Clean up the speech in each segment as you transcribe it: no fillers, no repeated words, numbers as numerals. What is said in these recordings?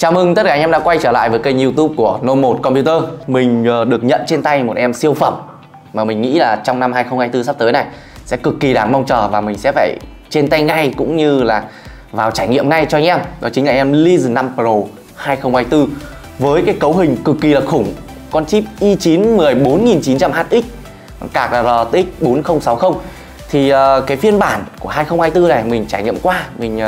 Chào mừng tất cả anh em đã quay trở lại với kênh YouTube của No1 Computer. Mình được nhận trên tay một em siêu phẩm mà mình nghĩ là trong năm 2024 sắp tới này sẽ cực kỳ đáng mong chờ và mình sẽ phải trên tay ngay cũng như là vào trải nghiệm ngay cho anh em. Đó chính là em Ryzen 5 Pro 2024 với cái cấu hình cực kỳ là khủng, con chip i9 14900HX, card là RTX 4060. Thì cái phiên bản của 2024 này mình trải nghiệm qua, mình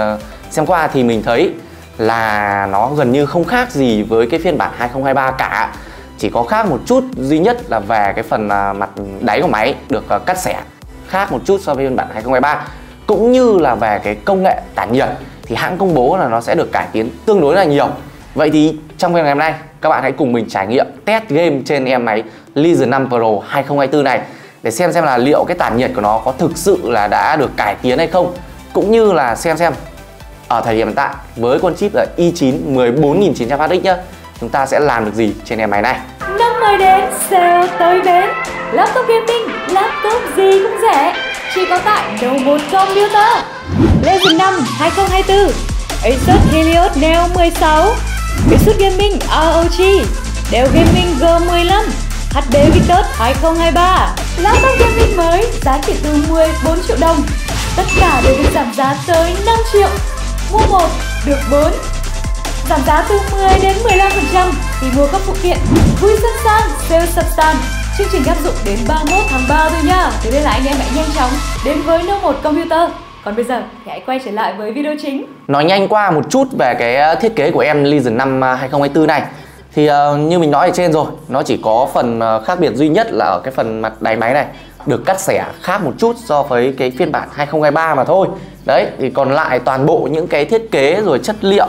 xem qua thì mình thấy là nó gần như không khác gì với cái phiên bản 2023 cả. Chỉ có khác một chút duy nhất là về cái phần mặt đáy của máy được cắt xẻ khác một chút so với phiên bản 2023, cũng như là về cái công nghệ tản nhiệt thì hãng công bố là nó sẽ được cải tiến tương đối là nhiều. Vậy thì trong video ngày hôm nay các bạn hãy cùng mình trải nghiệm test game trên em máy Ryzen 5 Pro 2024 này để xem là liệu cái tản nhiệt của nó có thực sự là đã được cải tiến hay không, cũng như là xem ở thời điểm hiện tại với con chip là i9 14900HX nhá, chúng ta sẽ làm được gì trên em máy này. Năm mới đến, sale tới bến. Laptop gaming, laptop gì cũng rẻ, chỉ có tại No1 Computer. Ryzen 5 2024, Asus Helios Neo 16, Asus Gaming ROG, Dell Gaming G15, HD Victus 2023. Laptop gaming mới giá chỉ từ 14 triệu đồng. Tất cả đều được giảm giá tới 5 triệu. Mua 1 được 4. Giảm giá từ 10 đến 15% khi mua các phụ kiện. Vui sẵn sàng, sale sập sàn. Chương trình áp dụng đến 31 tháng 3 thôi nha. Thế nên là anh em hãy nhanh chóng đến với No1 Computer. Còn bây giờ thì hãy quay trở lại với video chính. Nói nhanh qua một chút về cái thiết kế của em Ryzen 5 2024 này. Thì như mình nói ở trên rồi, nó chỉ có phần khác biệt duy nhất là ở cái phần mặt đáy máy này được cắt xẻ khác một chút so với cái phiên bản 2023 mà thôi. Đấy, thì còn lại toàn bộ những cái thiết kế rồi chất liệu,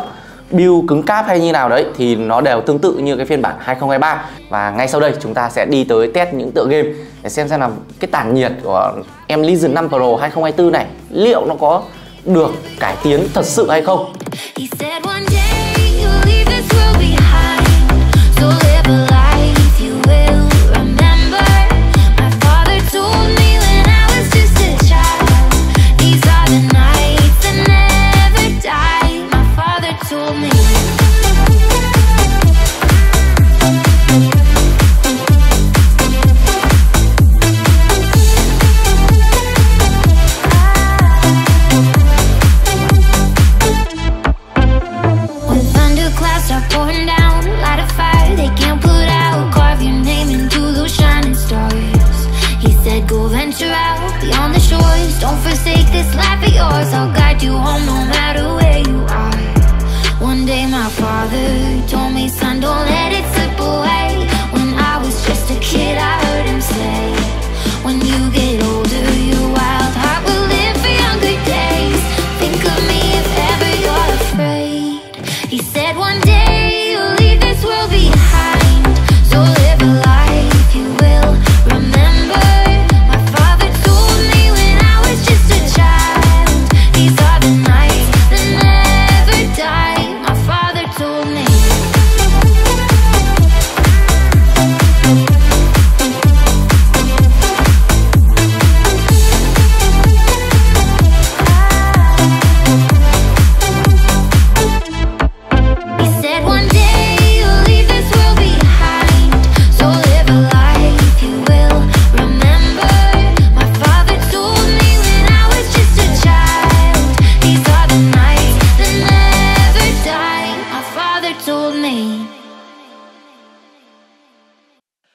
build cứng cáp hay như nào đấy thì nó đều tương tự như cái phiên bản 2023. Và ngay sau đây chúng ta sẽ đi tới test những tựa game để xem là cái tản nhiệt của em Ryzen 5 Pro 2024 này liệu nó có được cải tiến thật sự hay không. Don't forsake this life of yours, I'll guide you home no matter where you are. One day my father told me, son, don't let it slip away. When I was just a kid, I heard him say, when you get older, your wild heart will live for younger days. Think of me if ever you're afraid. He said one day you'll leave this world behind, so live a life you will remember.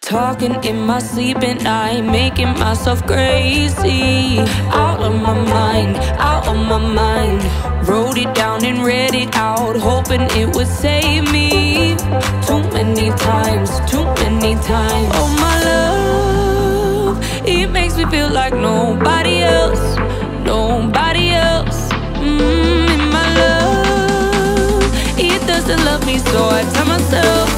Talking in my sleep at night, making myself crazy. Out of my mind, out of my mind. Wrote it down and read it out, hoping it would save me. Too many times, too many times. Oh my love, it makes me feel like nobody else, nobody else. In my love, it doesn't love me, so I tell myself,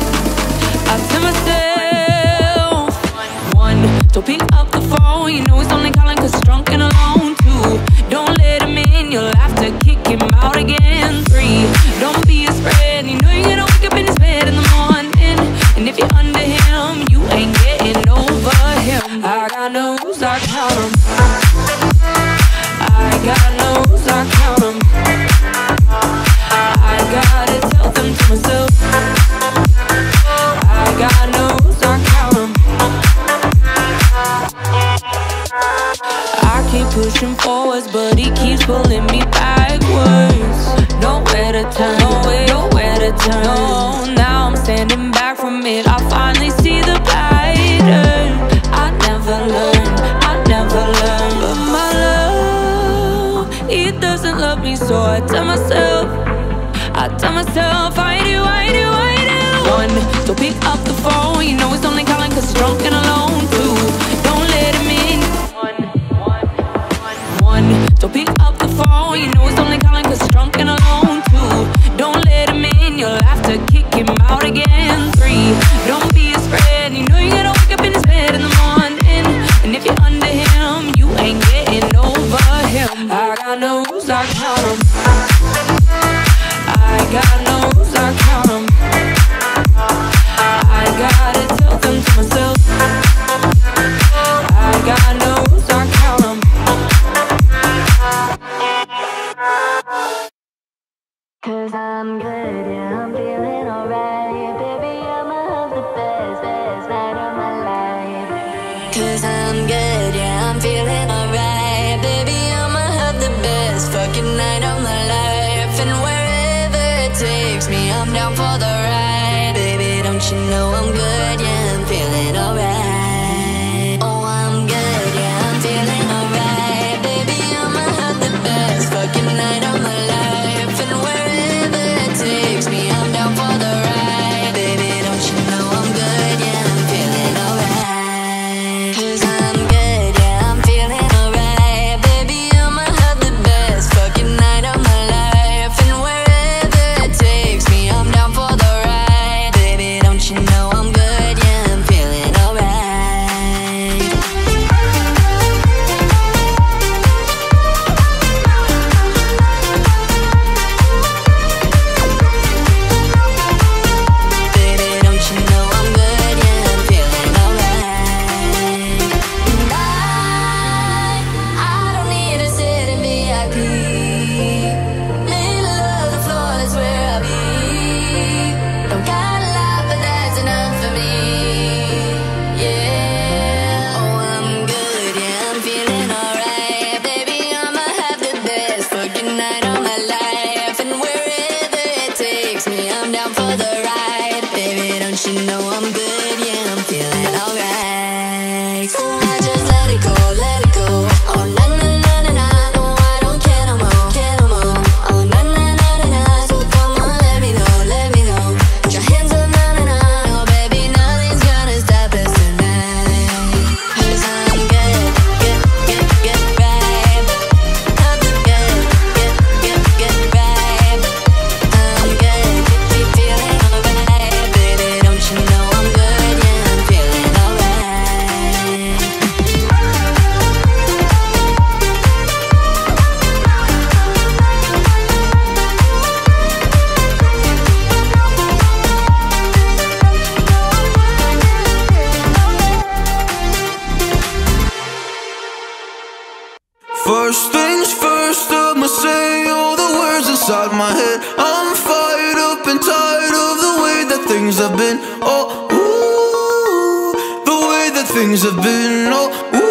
don't pick up the phone, you know he's only calling cause drunk and alone. 2, don't let him in, you'll have to kick him out again. 3, don't be his friend, you know you're gonna wake up in his bed in the morning. And if you're under him, you ain't getting over him. I got no rules, I count them. I got no rules, I count them. I gotta tell them to myself. attention. Oh, now I'm standing back from it. I finally see the pattern. I never learn, but my love, he doesn't love me, so I tell myself, I do. One, don't pick up the phone. You know he's only calling cause he's drunk and alone. Two, don't let him in. One, don't pick up the phone. You know he's only calling cause he's drunk and alone. Two, don't let him in. You'll have to kick him out again. Three, don't be his friend. You know you gotta wake up in his bed in the morning. And if you're under him, you ain't getting over him. I got no rules, I count 'em. I got no rules, I count 'em. I gotta tell them to myself. I got no rules, I count 'em. Cause I'm good, yeah, I'm feeling alright. Baby, I'ma have the best night of my life. Cause I'm good, yeah, I'm feeling alright. Baby, I'ma have the best fucking night of my life. And wherever it takes me, I'm down for the ride. Baby, don't you know I'm good, yeah, I'm feeling alright. Oh, I'm good, yeah, I'm feeling alright. Baby, I'ma have the best fucking night of my life. And wherever it takes me, I'm down for the ride. Baby, don't you know I'm good, yeah, I'm feeling alright. Cause I'm good, yeah, I'm feeling alright. Baby, I'ma have the best fucking night of my life. And wherever it takes me, I'm down for the ride. Baby, don't you know I'm good, yeah, I'm feeling alright. Baby, don't you know I'm good, yeah, I'm feeling alright. And I don't need to sit in VIP. Middle of the floor, that's where I'll be. Don't got a lot, but that's enough for me. Yeah. Oh, I'm good, yeah, I'm feeling alright. Baby, I'ma have the best fucking night of my life. And wherever it takes me, I'm down for the ride. Baby, don't you know I'm good, yeah, I'm feeling alright. So I just let it go, let it go. Oh, na na na na na, no, I don't care no more, Oh, na na na na na, so come on, let me know. Put your hands up, na na na, oh baby, nothing's gonna stop us tonight. Cause I'm good, get right. I'm good, get right. I'm good, be feeling alright. Baby, don't you know I'm good, yeah, I'm feeling alright. First things first, I'ma say all the words inside my head. I'm fired up and tired of the way that things have been. Oh, ooh, the way that things have been. Oh, ooh.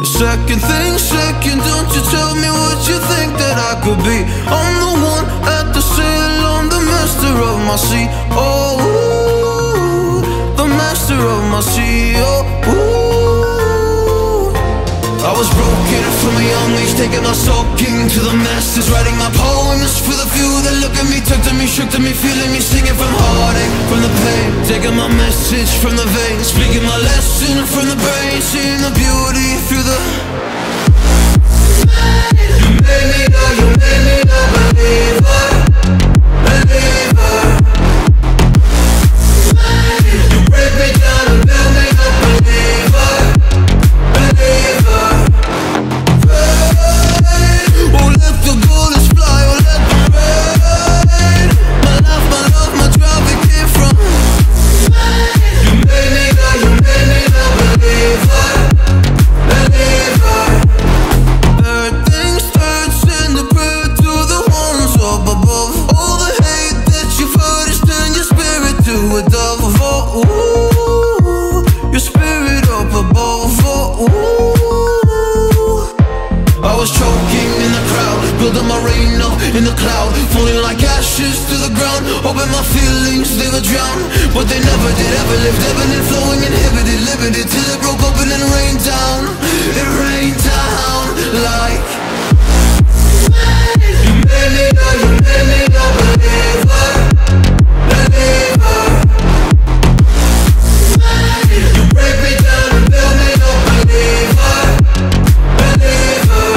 Second thing second, don't you tell me what you think that I could be. I'm the one at the sail, I'm the master of my sea. Oh, ooh, the master of my sea. Oh, ooh. I was broken from a young age, taking my soaking to the masses, writing my poems for the few that look at me, talk to me, shook to me, feeling me, singing from heartache, from the pain, taking my message from the veins, speaking my lesson from the brain, seeing the beauty through the. You made me a believer, believer. You break me down and build me a believer, believer. Oh, let the bullets fly, oh, let them rain. My life, my love, my drive, it came from. You made me a believer, believer. Third things third, send a prayer to the ones up above. them I rain now in the cloud, falling like ashes to the ground. Hoping my feelings, they would drown, but they never did. Ever lived, ebbing and flowing, inhibited, limited, till it broke open and rained down. It rained down like you made me know, you made me a believer, believer. You break me down and build me a believer, believer.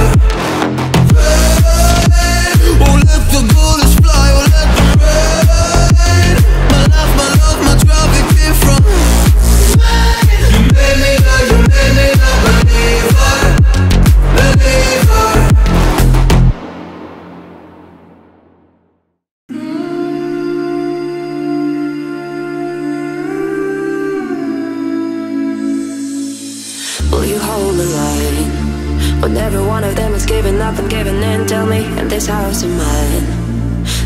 Oh, let the bullets fly, oh, let them rain. My life, my love, my drive, it came from you made me know, you made me a believer, believer. Will you hold the line when every one of them is giving up and giving in? Tell me, in this house of mine,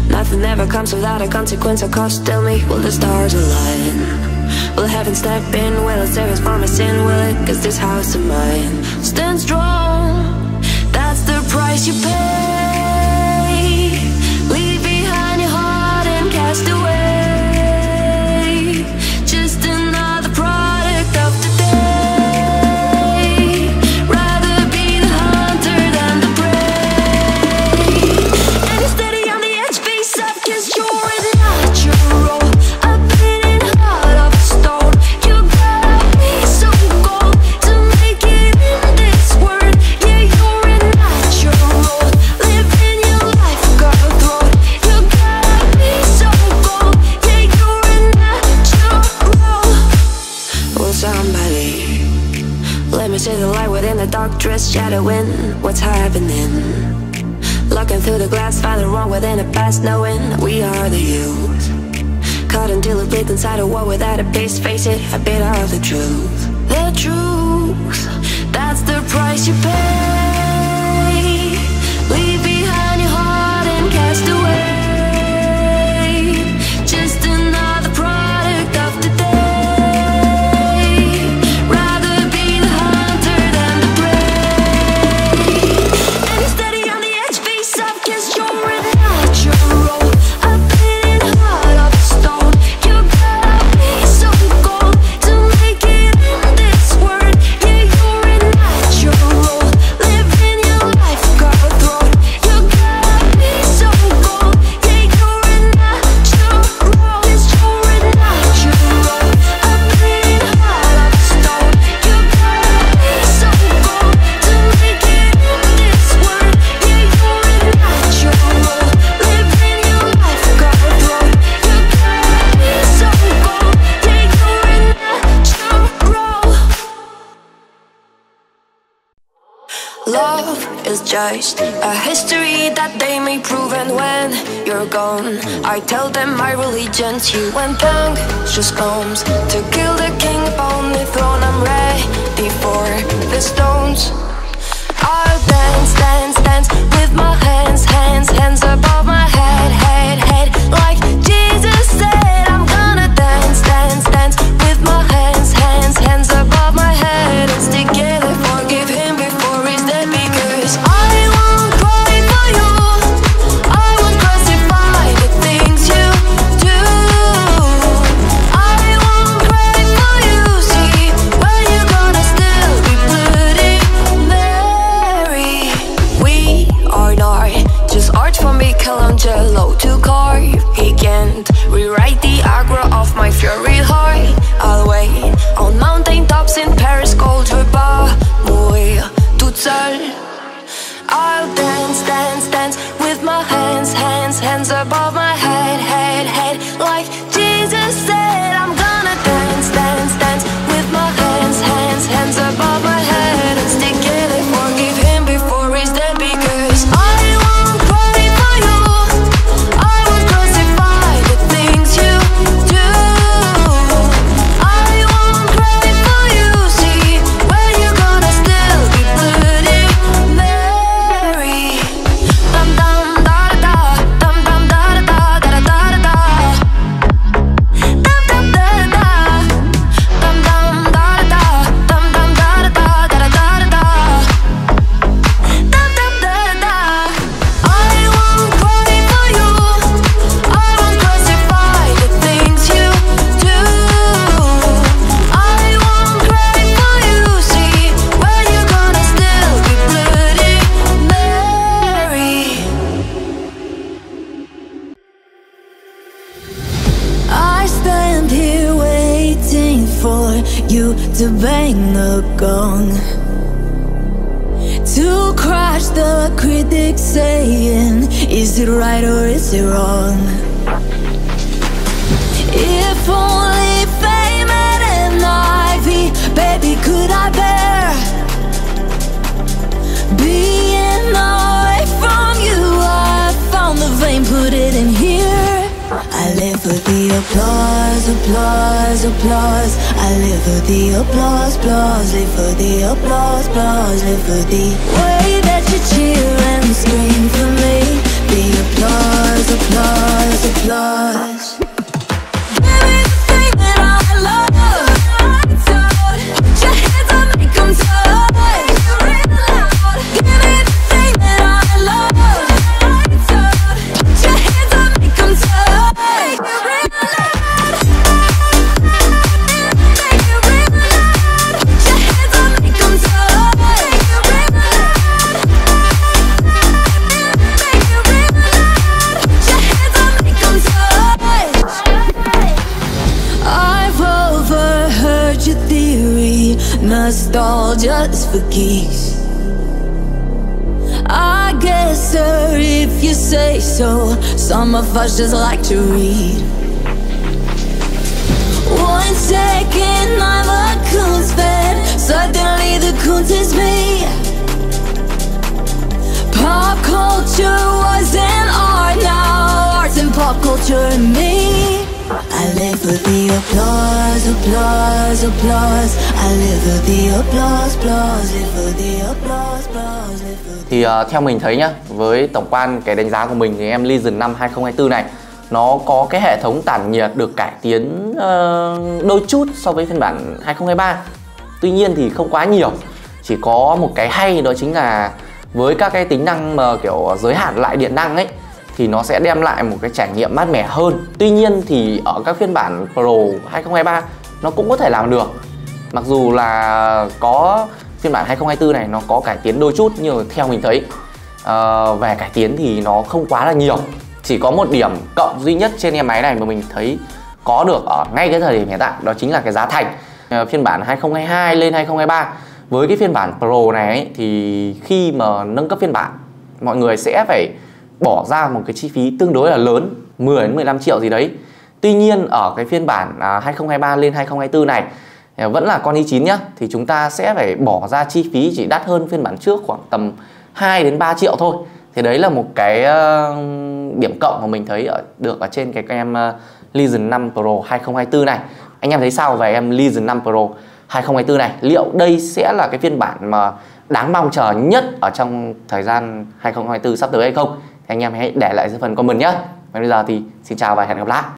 nothing ever comes without a consequence or cost. Tell me, will the stars align? Will heaven step in? Will it save us from a sin? Will it? 'Cause this house of mine stands strong. That's the price you pay. Leave behind your heart and cast away. Just another product of today. Rather be the hunter than the prey. And you're steady on the edge, face up, 'cause you're in natural. A beating heart of stone. You gotta be so cold to make it in this world. Yeah, you're in natural. Living your life, cutthroat. You gotta be so cold. Yeah, you're in natural. Will somebody let me see the light within the dark dress, shadowing what's happening? Looking through the glass, finding wrong within the past, knowing we are the youth. Caught until it bleeds inside a wall without a base. Face it, a bit of the truth. The truth, that's the price you pay. Leave behind your heart and cast away. Just another product of today. Rather be the hunter than the prey. And you're steady on the edge, face up, 'cause you're in natural. A beating heart of stone. You gotta be so cold to make it in this world. Yeah, you're in natural. Living your life, cutthroat. You gotta be so cold. Yeah, you're in natural. 'Cause you're in natural. A beating heart of stone. You gotta be so cold to make it in this world. Yeah, you're in natural. Living your life, cutthroat. You gotta be so cold. Yeah, you're in natural. Love is just a history that they may prove, and when you're gone, I tell them my religion's you. When just comes to kill the king upon the throne, I'm ready for the stones. I'll dance, dance, dance with my hands, hands, hands above my head, head, head. Like Jesus said, I'm gonna dance, dance, dance with my hands, hands, hands above my head. It's together, forgive him before he's dead, because I won't cry for you. I won't crucify the things you do. I won't cry for you. See, when you're gonna still be bloody Mary. We are not just art from Michelangelo to carve. He can't rewrite the aggro of my fury heart. I'll wait on mountain tops in Paris, cold pas mourir toute seule. I'll dance, dance, dance with my hands, hands, hands above my head, head, head. Like Jesus said, I'm gonna dance, dance, dance with my hands, hands, hands above my head. It's together, forgive him before he's dead, because I won't cry for you. I won't crucify the things you do. I won't cry for you. See, when you're gonna still be bloody Mary. Dum dum da da da, dum dum da da da da da da da. you to bang the gong, to crush the critics saying, is it right or is it wrong? If only fame had an ivy, baby, could I bear being away from you? I found the vein, put it in here. I live for the applause, applause, applause. I live for the applause, applause. Live for the applause, applause. Live for the way that you cheer and scream for me. The applause, applause, applause. Give me the thing that I love. Put your hands up, make them touch. Give me the thing that I love. Put your hands up, make them touch. Nostalgia's for geeks, I guess, sir, if you say so. Some of us just like to read. 1 second I'm a coon's fan, suddenly the coons is me. Pop culture was an art, now art's and pop culture in me. I live for the applause, applause, applause. I live for the applause, applause. Live for the applause, applause. Live for the... Thì theo mình thấy nhá, với tổng quan cái đánh giá của mình thì em Legion năm 2024 này nó có cái hệ thống tản nhiệt được cải tiến đôi chút so với phiên bản 2023. Tuy nhiên thì không quá nhiều. Chỉ có một cái hay đó chính là với các cái tính năng mà kiểu giới hạn lại điện năng ấy thì nó sẽ đem lại một cái trải nghiệm mát mẻ hơn. Tuy nhiên thì ở các phiên bản Pro 2023 nó cũng có thể làm được. Mặc dù là có phiên bản 2024 này nó có cải tiến đôi chút, nhưng theo mình thấy về cải tiến thì nó không quá là nhiều. Chỉ có một điểm cộng duy nhất trên em máy này mà mình thấy có được ở ngay cái thời điểm hiện tại, đó chính là cái giá thành. Phiên bản 2022 lên 2023 với cái phiên bản Pro này ấy, thì khi mà nâng cấp phiên bản mọi người sẽ phải bỏ ra một cái chi phí tương đối là lớn, 10 đến 15 triệu gì đấy. Tuy nhiên ở cái phiên bản 2023 lên 2024 này vẫn là con i9 nhá, thì chúng ta sẽ phải bỏ ra chi phí chỉ đắt hơn phiên bản trước khoảng tầm 2 đến 3 triệu thôi. Thì đấy là một cái điểm cộng mà mình thấy được ở trên cái em Legion 5 Pro 2024 này. Anh em thấy sao về em Legion 5 Pro 2024 này? Liệu đây sẽ là cái phiên bản mà đáng mong chờ nhất ở trong thời gian 2024 sắp tới hay không? Thì anh em hãy để lại dưới phần comment nhé. Và bây giờ thì xin chào và hẹn gặp lại.